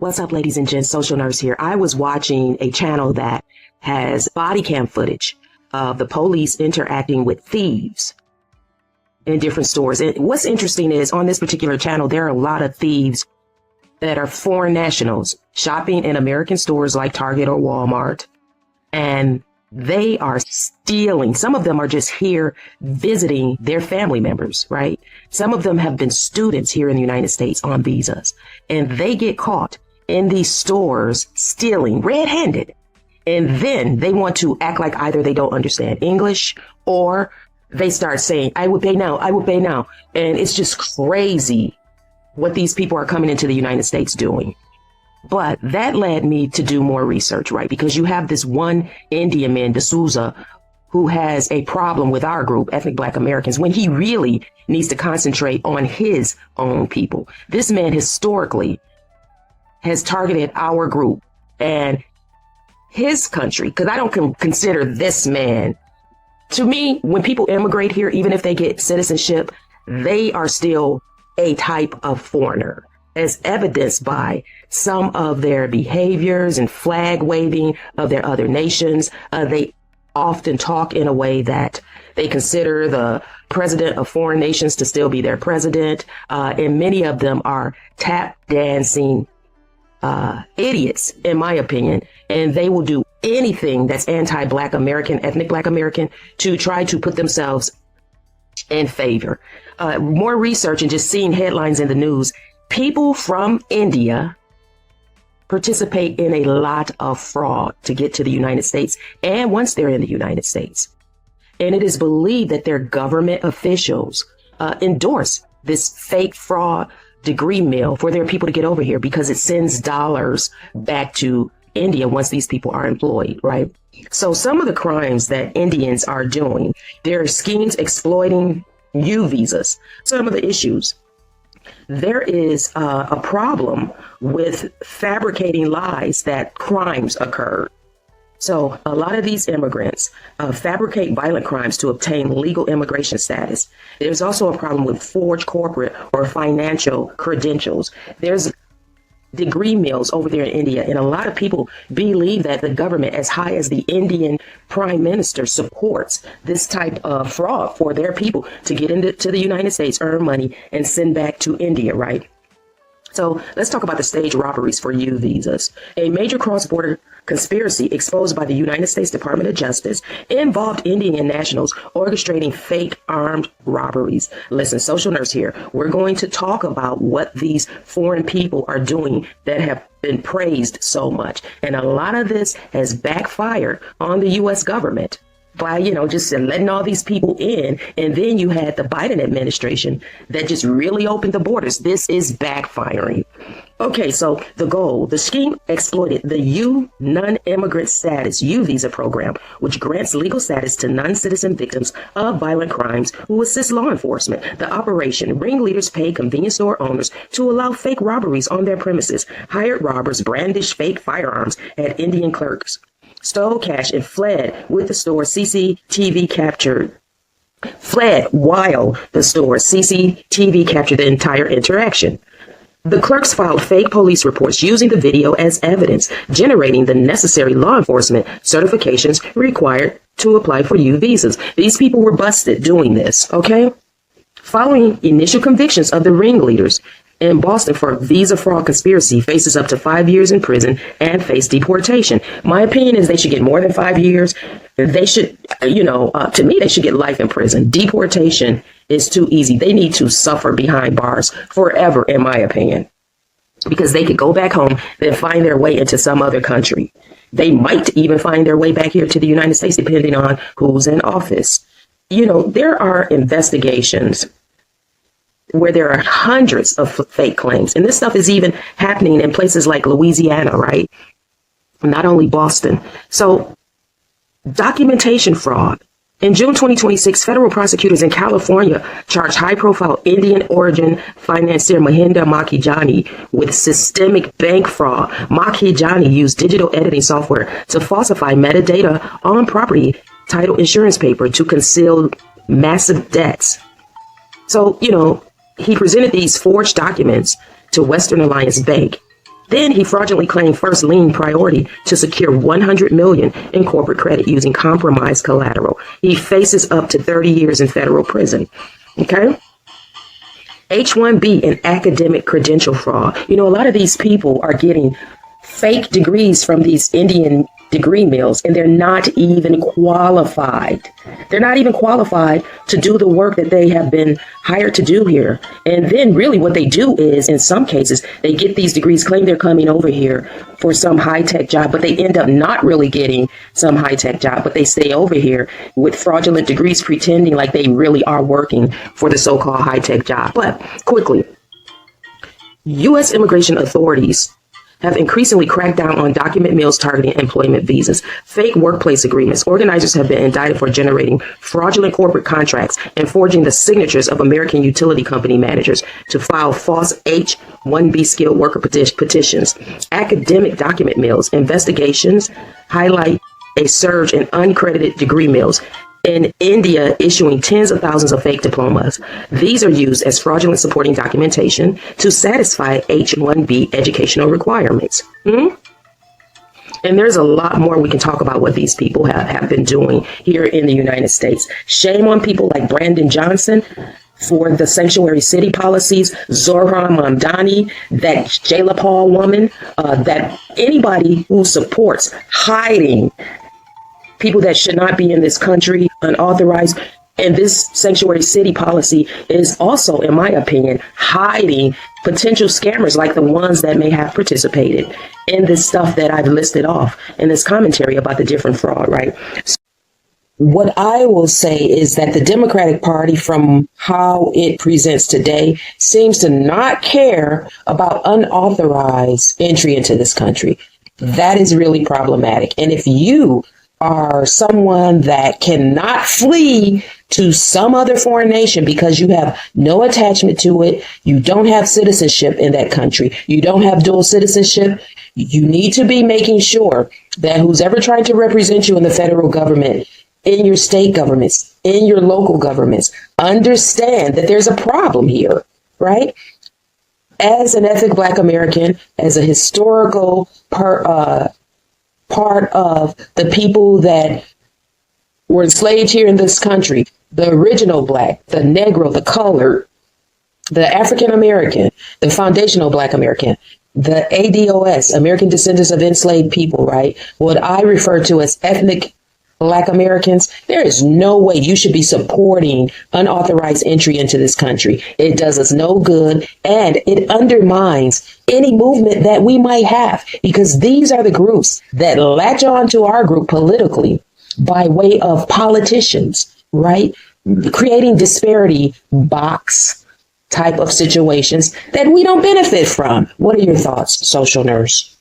What's up, ladies and gents? Social Nurse here. I was watching a channel that has body cam footage of the police interacting with thieves in different stores. And what's interesting is on this particular channel, there are a lot of thieves that are foreign nationals shopping in American stores like Target or Walmart. And they are stealing. Some of them are just here visiting their family members, right? Some of them have been students here in the United States on visas, and they get caught in these stores stealing red-handed. And then they want to act like either they don't understand English or they start saying, I would pay now, I would pay now. And it's just crazy what these people are coming into the United States doing. But that led me to do more research, right? Because you have this one Indian man, D'Souza, who has a problem with our group, ethnic Black Americans, when he really needs to concentrate on his own people. This man historically has targeted our group and his country, because I don't consider this man. To me, when people immigrate here, even if they get citizenship, they are still a type of foreigner, as evidenced by some of their behaviors and flag waving of their other nations. They often talk in a way that they consider the president of foreign nations to still be their president. And many of them are tap dancing idiots, in my opinion. And they will do anything that's anti-Black American, ethnic Black American, to try to put themselves in favor. More research and just seeing headlines in the news. People from India participate in a lot of fraud to get to the United States and once they're in the United States. And it is believed that their government officials endorse this fake fraud degree mill for their people to get over here because it sends dollars back to India once these people are employed, right? So some of the crimes that Indians are doing, there are schemes exploiting U visas. Some of the issues. There is a problem with fabricating lies that crimes occurred. So a lot of these immigrants fabricate violent crimes to obtain legal immigration status. There's also a problem with forged corporate or financial credentials. There's degree mills over there in India, and a lot of people believe that the government, as high as the Indian prime minister, supports this type of fraud for their people to get into the United States, earn money, and send back to India, right? So let's talk about the stage robberies for U visas. A major cross-border conspiracy exposed by the United States Department of Justice involved Indian nationals orchestrating fake armed robberies. Listen, Social Nurse here. We're going to talk about what these foreign people are doing that have been praised so much. And a lot of this has backfired on the U.S. government by, just letting all these people in. And then you had the Biden administration that just really opened the borders. This is backfiring. Okay, so the scheme exploited the U non-immigrant status U visa program, which grants legal status to non-citizen victims of violent crimes who assist law enforcement. The operation, ringleaders paid convenience store owners to allow fake robberies on their premises. Hired robbers brandished fake firearms at Indian clerks, stole cash, and fled with the store CCTV captured. Fled while the store CCTV captured the entire interaction. The clerks filed fake police reports using the video as evidence, generating the necessary law enforcement certifications required to apply for U visas. These people were busted doing this, okay? Following initial convictions of the ringleaders in Boston for visa fraud conspiracy, faces up to 5 years in prison and face deportation. My opinion is they should get more than 5 years. They should, to me, they should get life in prison. Deportation is too easy. They need to suffer behind bars forever, in my opinion, because they could go back home, then find their way into some other country. They might even find their way back here to the United States, depending on who's in office. There are investigations where there are hundreds of fake claims. And this stuff is even happening in places like Louisiana, right? Not only Boston. So documentation fraud. In June 2026, federal prosecutors in California charged high-profile Indian origin financier Mahinda Makhijani with systemic bank fraud. Makhijani used digital editing software to falsify metadata on property title insurance paper to conceal massive debts. So, he presented these forged documents to Western Alliance Bank. Then he fraudulently claimed first lien priority to secure $100 million in corporate credit using compromised collateral. He faces up to 30 years in federal prison. Okay. H-1B and academic credential fraud. You know, a lot of these people are getting fake degrees from these Indian degree mills, and they're not even qualified. They're not even qualified to do the work that they have been hired to do here. And then really what they do is, in some cases, they get these degrees, claim they're coming over here for some high-tech job, but they end up not really getting some high-tech job, but they stay over here with fraudulent degrees, pretending like they really are working for the so-called high-tech job. But quickly, U.S. immigration authorities have increasingly cracked down on document mills targeting employment visas, fake workplace agreements. Organizers have been indicted for generating fraudulent corporate contracts and forging the signatures of American utility company managers to file false H-1B skilled worker petitions. Academic document mills investigations highlight a surge in uncredited degree mills in India issuing tens of thousands of fake diplomas. These are used as fraudulent supporting documentation to satisfy H-1B educational requirements. And there's a lot more we can talk about what these people have been doing here in the United States. Shame on people like Brandon Johnson for the sanctuary city policies, Zohran Mamdani, that Jayla Paul woman, that anybody who supports hiding people that should not be in this country, unauthorized. And this sanctuary city policy is also, in my opinion, hiding potential scammers like the ones that may have participated in this stuff that I've listed off in this commentary about the different fraud, right? What I will say is that the Democratic Party, from how it presents today, seems to not care about unauthorized entry into this country. That is really problematic. And if you are someone that cannot flee to some other foreign nation because you have no attachment to it, you don't have citizenship in that country, you don't have dual citizenship, you need to be making sure that who's ever trying to represent you in the federal government, in your state governments, in your local governments, understand that there's a problem here, right? As an ethnic Black American, as a historical part of the people that were enslaved here in this country, the original Black, the Negro, the colored, the African American, the foundational Black American, the ADOS, American Descendants of Enslaved People, right? What I refer to as ethnic Black Americans, there is no way you should be supporting unauthorized entry into this country. It does us no good, and it undermines any movement that we might have, because these are the groups that latch on to our group politically by way of politicians, right? Creating disparity box type of situations that we don't benefit from. What are your thoughts, social nurse?